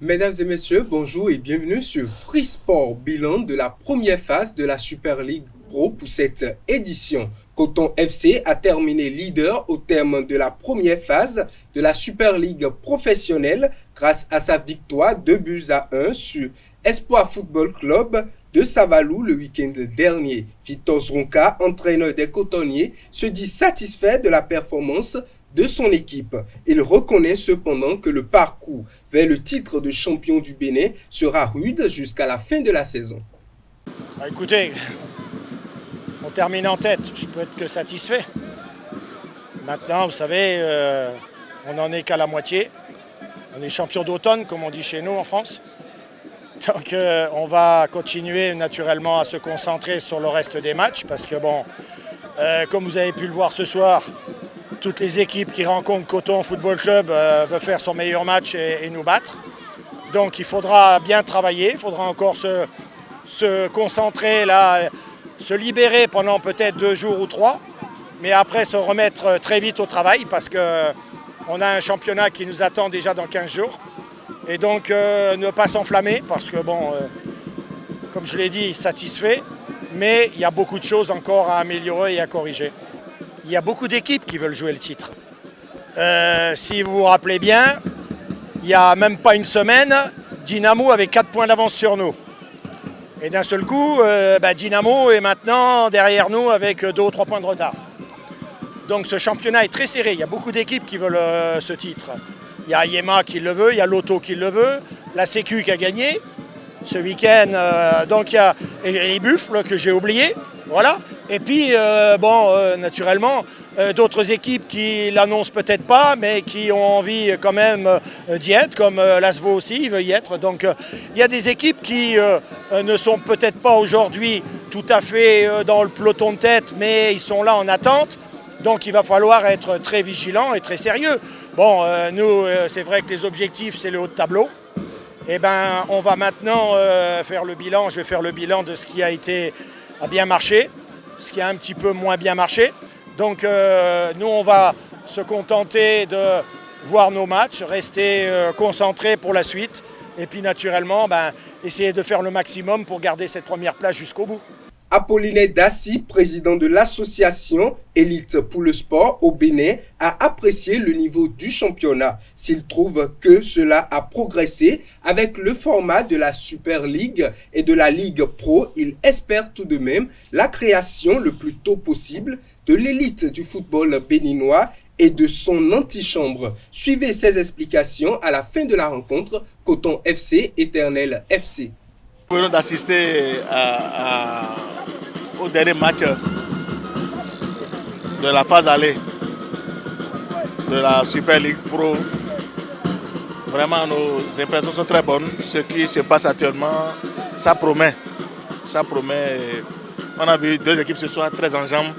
Mesdames et messieurs, bonjour et bienvenue sur Free Sport, bilan de la première phase de la Super League Pro pour cette édition. Coton FC a terminé leader au terme de la première phase de la Super League professionnelle grâce à sa victoire 2 buts à 1 sur Espoir Football Club de Savalou le week-end dernier. Vitos Ronca, entraîneur des cotonniers, se dit satisfait de la performance de son équipe. Il reconnaît cependant que le parcours vers le titre de champion du Bénin sera rude jusqu'à la fin de la saison. Écoutez, on termine en tête, je peux être que satisfait. Maintenant, vous savez, on n'en est qu'à la moitié. On est champion d'automne, comme on dit chez nous en France. Donc on va continuer naturellement à se concentrer sur le reste des matchs parce que bon, comme vous avez pu le voir ce soir, toutes les équipes qui rencontrent Coton Football Club veulent faire son meilleur match et nous battre. Donc il faudra bien travailler, il faudra encore se concentrer là, se libérer pendant peut-être 2 jours ou 3, mais après se remettre très vite au travail parce qu'on a un championnat qui nous attend déjà dans 15 jours. Et donc ne pas s'enflammer parce que bon, comme je l'ai dit, satisfait, mais il y a beaucoup de choses encore à améliorer et à corriger. Il y a beaucoup d'équipes qui veulent jouer le titre. Si vous vous rappelez bien, il n'y a même pas une semaine, Dynamo avait 4 points d'avance sur nous. Et d'un seul coup, Dynamo est maintenant derrière nous avec 2 ou 3 points de retard. Donc ce championnat est très serré, il y a beaucoup d'équipes qui veulent ce titre. Il y a Yema qui le veut, il y a Lotto qui le veut, la Sécu qui a gagné ce week-end. Donc il y a les Buffles que j'ai oubliés, voilà. Et puis, naturellement, d'autres équipes qui l'annoncent peut-être pas, mais qui ont envie quand même d'y être, comme Lasvo aussi, il veut y être. Donc, il y a des équipes qui ne sont peut-être pas aujourd'hui tout à fait dans le peloton de tête, mais ils sont là en attente. Donc, il va falloir être très vigilant et très sérieux. Bon, nous, c'est vrai que les objectifs, c'est le haut de tableau. Eh bien, on va maintenant faire le bilan. Je vais faire le bilan de ce qui a bien marché, ce qui a un petit peu moins bien marché. Donc nous, on va se contenter de voir nos matchs, rester concentrés pour la suite et puis naturellement essayer de faire le maximum pour garder cette première place jusqu'au bout. Apollinaire Dassi, président de l'association Élite pour le sport au Bénin, a apprécié le niveau du championnat. S'il trouve que cela a progressé avec le format de la Super League et de la Ligue Pro, il espère tout de même la création le plus tôt possible de l'élite du football béninois et de son antichambre. Suivez ces explications à la fin de la rencontre Coton FC Éternel FC. Nous venons d'assister au dernier match de la phase aller de la Super League Pro. Vraiment, nos impressions sont très bonnes. Ce qui se passe actuellement, ça promet. Ça promet. On a vu 2 équipes ce soir très en jambes.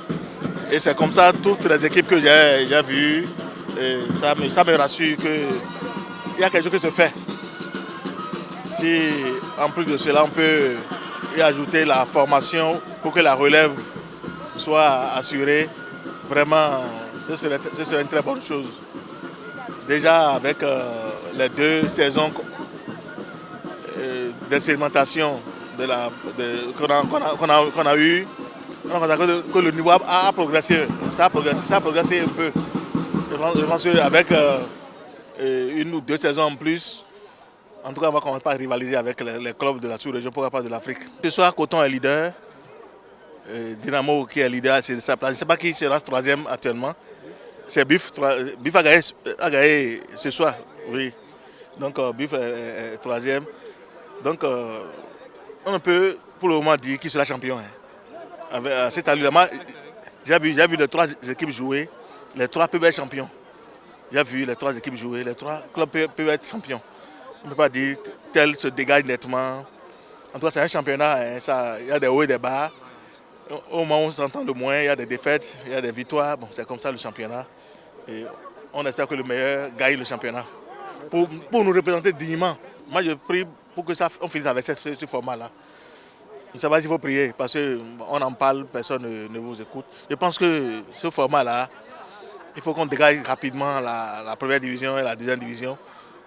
Et c'est comme ça, toutes les équipes que j'ai vues, ça me rassure qu'il y a quelque chose qui se fait. Si en plus de cela, on peut y ajouter la formation pour que la relève soit assurée, vraiment, ce serait une très bonne chose. Déjà avec les 2 saisons d'expérimentation qu'on a eues, on a constaté que le niveau a progressé. Ça a progressé un peu. Je pense qu'avec 1 ou 2 saisons en plus, en tout cas, on va commencer par rivaliser avec les clubs de la sous-région, pourquoi pas de l'Afrique. Ce soir, Coton est leader. Dynamo qui est leader, c'est sa place. Je ne sais pas qui sera 3e actuellement. C'est Bif. Bif a gagné ce soir, oui. Donc Bif est 3e. Donc on peut pour le moment dire qui sera champion. Avec cette allure-là, j'ai vu les 3 équipes jouer. Les 3 peuvent être champions. J'ai vu les 3 équipes jouer. Les 3 clubs peuvent être champions. On ne peut pas dire tel se dégage nettement. En tout cas, c'est un championnat. Il y a des hauts et des bas. Au moment où on s'entend le moins, il y a des défaites, il y a des victoires. Bon, c'est comme ça le championnat. Et on espère que le meilleur gagne le championnat. Pour nous représenter dignement. Moi, je prie pour que on finisse avec ce format-là. Je ne sais pas s'il faut prier, parce qu'on en parle, personne ne vous écoute. Je pense que ce format-là, il faut qu'on dégage rapidement la première division et la deuxième division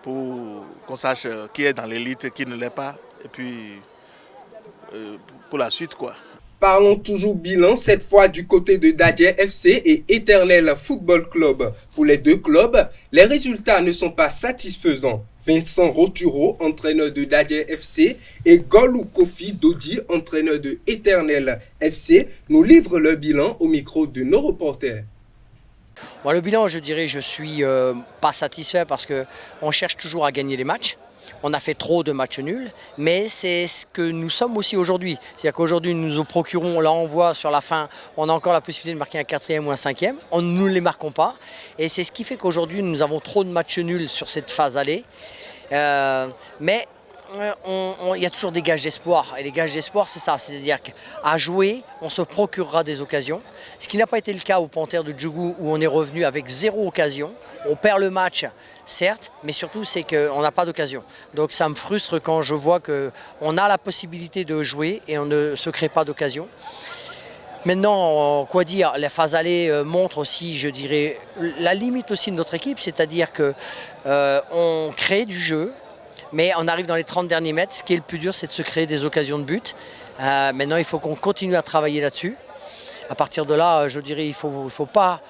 pour qu'on sache qui est dans l'élite, qui ne l'est pas, et puis pour la suite, quoi. Parlons toujours bilan, cette fois du côté de Dadje FC et Éternel Football Club. Pour les deux clubs, les résultats ne sont pas satisfaisants. Vincent Roturo, entraîneur de Dadje FC, et Golou Kofi Dodi, entraîneur de Éternel FC, nous livrent le bilan au micro de nos reporters. Bon, le bilan, je dirais, je suis pas satisfait parce qu'on cherche toujours à gagner les matchs. On a fait trop de matchs nuls, mais c'est ce que nous sommes aussi aujourd'hui. C'est-à-dire qu'aujourd'hui, nous nous procurons, là on voit sur la fin, on a encore la possibilité de marquer un 4e ou un 5e. Nous ne les marquons pas. Et c'est ce qui fait qu'aujourd'hui, nous avons trop de matchs nuls sur cette phase aller. Mais il y a toujours des gages d'espoir. Et les gages d'espoir, c'est ça. C'est-à-dire qu'à jouer, on se procurera des occasions. Ce qui n'a pas été le cas au Panthère de Djougou, où on est revenu avec 0 occasion. On perd le match, certes, mais surtout c'est qu'on n'a pas d'occasion. Donc ça me frustre quand je vois qu'on a la possibilité de jouer et on ne se crée pas d'occasion. Maintenant, quoi dire, les phases allées montrent aussi, je dirais, la limite aussi de notre équipe, c'est-à-dire qu'on crée du jeu, mais on arrive dans les 30 derniers mètres. Ce qui est le plus dur, c'est de se créer des occasions de but. Maintenant, il faut qu'on continue à travailler là-dessus. À partir de là, je dirais, il faut pas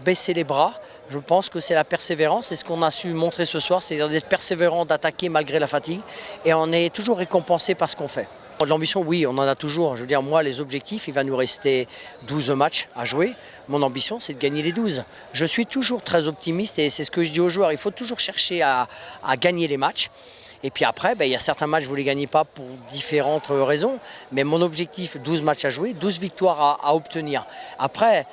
baisser les bras. Je pense que c'est la persévérance, c'est ce qu'on a su montrer ce soir, c'est-à-dire d'être persévérant, d'attaquer malgré la fatigue. Et on est toujours récompensé par ce qu'on fait. De l'ambition, oui, on en a toujours. Je veux dire, moi, les objectifs, il va nous rester 12 matchs à jouer. Mon ambition, c'est de gagner les 12. Je suis toujours très optimiste et c'est ce que je dis aux joueurs. Il faut toujours chercher à gagner les matchs. Et puis après, il y a certains matchs, vous ne les gagnez pas pour différentes raisons. Mais mon objectif, 12 matchs à jouer, 12 victoires à obtenir. Après,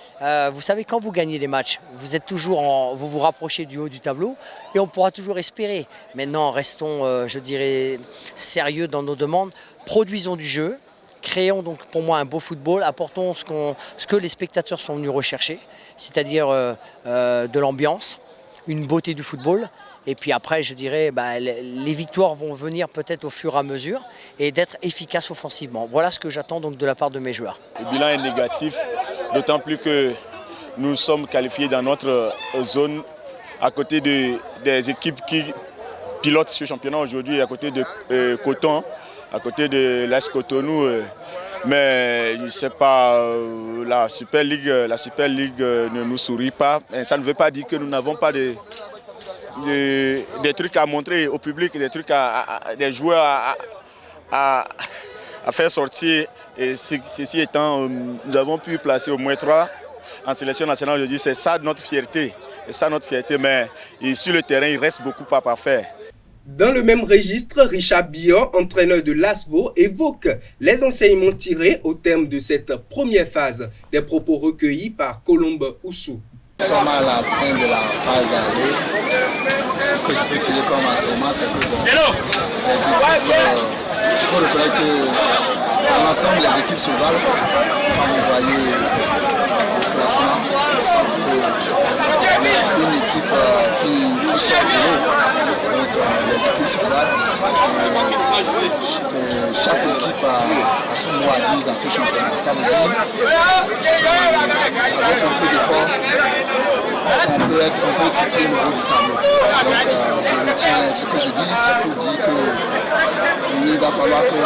vous savez, quand vous gagnez des matchs, vous êtes toujours vous vous rapprochez du haut du tableau et on pourra toujours espérer. Maintenant, restons, je dirais, sérieux dans nos demandes. Produisons du jeu. Créons donc pour moi un beau football. Apportons ce que les spectateurs sont venus rechercher, c'est-à-dire de l'ambiance, une beauté du football. Et puis après, je dirais, les victoires vont venir peut-être au fur et à mesure et d'être efficaces offensivement. Voilà ce que j'attends donc de la part de mes joueurs. Le bilan est négatif, d'autant plus que nous sommes qualifiés dans notre zone à côté des équipes qui pilotent ce championnat aujourd'hui, à côté de Coton, à côté de l'AS Cotonou. Mais je ne sais pas, la Super League ne nous sourit pas. Et ça ne veut pas dire que nous n'avons pas des trucs à montrer au public, des joueurs à faire sortir. Et ceci étant, nous avons pu placer au moins 3 en sélection nationale. Je dis, c'est ça notre fierté. C'est ça notre fierté. Mais sur le terrain, il reste beaucoup à faire. Dans le même registre, Richard Biot, entraîneur de l'ASVO, évoque les enseignements tirés au terme de cette première phase. Des propos recueillis par Colombe Oussou. Nous sommes à la fin de la phase aller. Ce que je peux tirer comme enseignement, c'est que les équipes, il faut reconnaître que dans l'ensemble, les équipes se valent. Quand vous voyez le classement, on sent qu'il y a une équipe qui sort du lot. Donc les équipes se valent. Et chaque équipe a son mot à dire dans ce championnat. Ça veut dire avec un peu d'effort, on peut titiller le haut du tableau. Donc je retiens ce que je dis, c'est pour dire qu'il va falloir que nous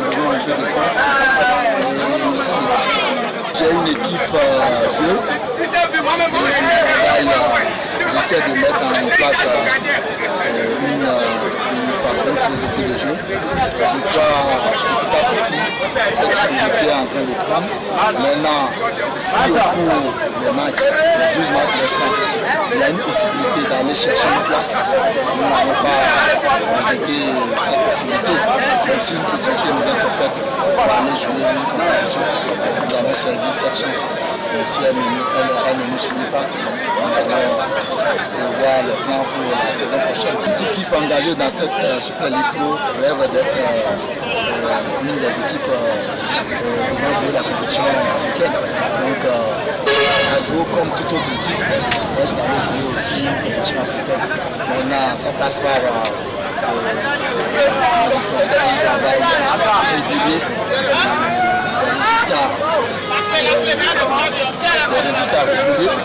donnions un peu d'effort. Et ça, j'ai une équipe jeune. J'essaie de mettre en place une philosophie de jeu. Je crois petit à petit cette philosophie est en train de prendre. Maintenant, si au cours des matchs, les 12 matchs restants, il y a une possibilité d'aller chercher une place, nous n'avons pas rejeté cette possibilité. Donc si une possibilité nous est offerte pour aller jouer une compétition, nous allons saisir cette chance. Et si elle ne nous suit pas, nous allons revoir les plans pour la saison prochaine. Toute équipe engagée dans cette Super League Pro rêve d'être une des équipes qui vont jouer la compétition africaine. Donc, ASVO, comme toute autre équipe, rêve d'aller jouer aussi une compétition africaine. Maintenant, ça passe par un travail régulier, des résultats réguliers.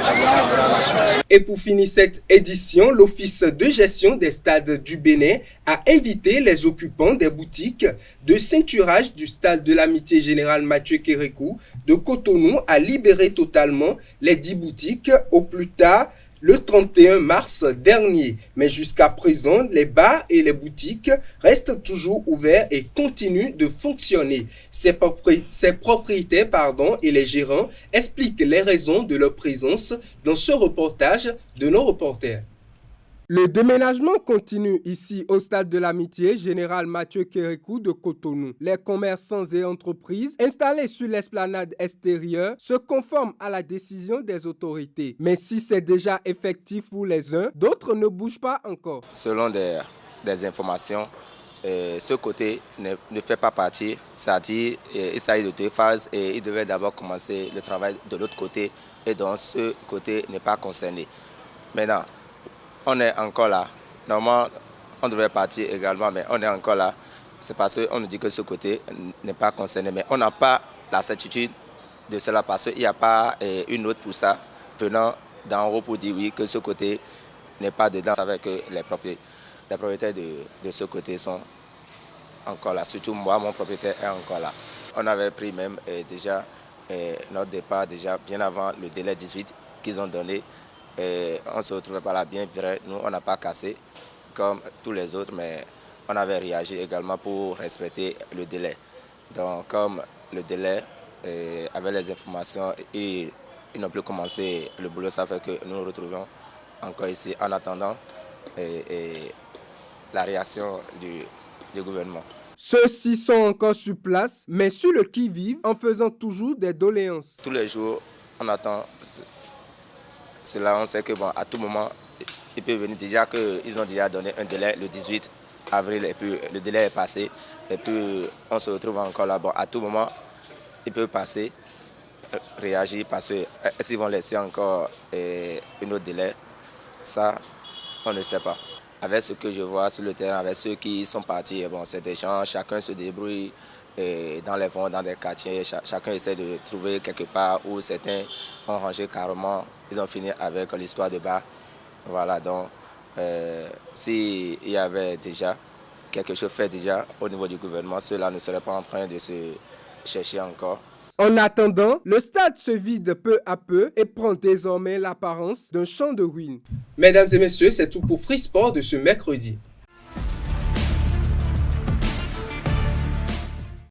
Là, on verra la suite. suite. Et pour finir cette édition, l'Office de gestion des stades du Bénin a invité les occupants des boutiques de ceinturage du stade de l'Amitié Générale Mathieu Kérékou de Cotonou à libérer totalement les 10 boutiques au plus tard le 31 mars dernier. Mais jusqu'à présent, les bars et les boutiques restent toujours ouverts et continuent de fonctionner. Ces propriétaires et les gérants expliquent les raisons de leur présence dans ce reportage de nos reporters. Le déménagement continue ici au stade de l'Amitié Général Mathieu Kérékou de Cotonou. Les commerçants et entreprises installés sur l'esplanade extérieure se conforment à la décision des autorités. Mais si c'est déjà effectif pour les uns, d'autres ne bougent pas encore. Selon des informations, ce côté ne fait pas partie, c'est-à-dire il s'agit de 2 phases et il devait d'abord commencer le travail de l'autre côté et donc ce côté n'est pas concerné. Maintenant, on est encore là. Normalement, on devrait partir également, mais on est encore là. C'est parce qu'on nous dit que ce côté n'est pas concerné. Mais on n'a pas la certitude de cela parce qu'il n'y a pas une note pour ça venant d'en haut pour dire oui, que ce côté n'est pas dedans. Ça veut dire que les propriétaires de ce côté sont encore là. Surtout moi, mon propriétaire est encore là. On avait pris même déjà notre départ déjà bien avant le délai 18 qu'ils ont donné. Et on ne se retrouvait pas là bien vrai. Nous, on n'a pas cassé comme tous les autres, mais on avait réagi également pour respecter le délai. Donc, comme le délai avait les informations et ils n'ont plus commencé le boulot, ça fait que nous nous retrouvons encore ici en attendant la réaction du gouvernement. Ceux-ci sont encore sur place, mais sur le qui-vive en faisant toujours des doléances. Tous les jours, on attend cela, on sait que bon, à tout moment, il peut venir déjà qu'ils ont déjà donné un délai le 18 avril et puis le délai est passé et puis on se retrouve encore là. Bon, à tout moment, il peut passer, réagir parce que s'ils vont laisser encore un autre délai, ça, on ne sait pas. Avec ce que je vois sur le terrain, avec ceux qui sont partis, bon, c'est des gens, chacun se débrouille dans les fonds, dans des quartiers, chacun essaie de trouver quelque part où certains ont rangé carrément, ils ont fini avec l'histoire de bar. Voilà, donc s'il y avait déjà quelque chose fait déjà au niveau du gouvernement, ceux-là ne seraient pas en train de se chercher encore. En attendant, le stade se vide peu à peu et prend désormais l'apparence d'un champ de ruines. Mesdames et messieurs, c'est tout pour Free Sport de ce mercredi.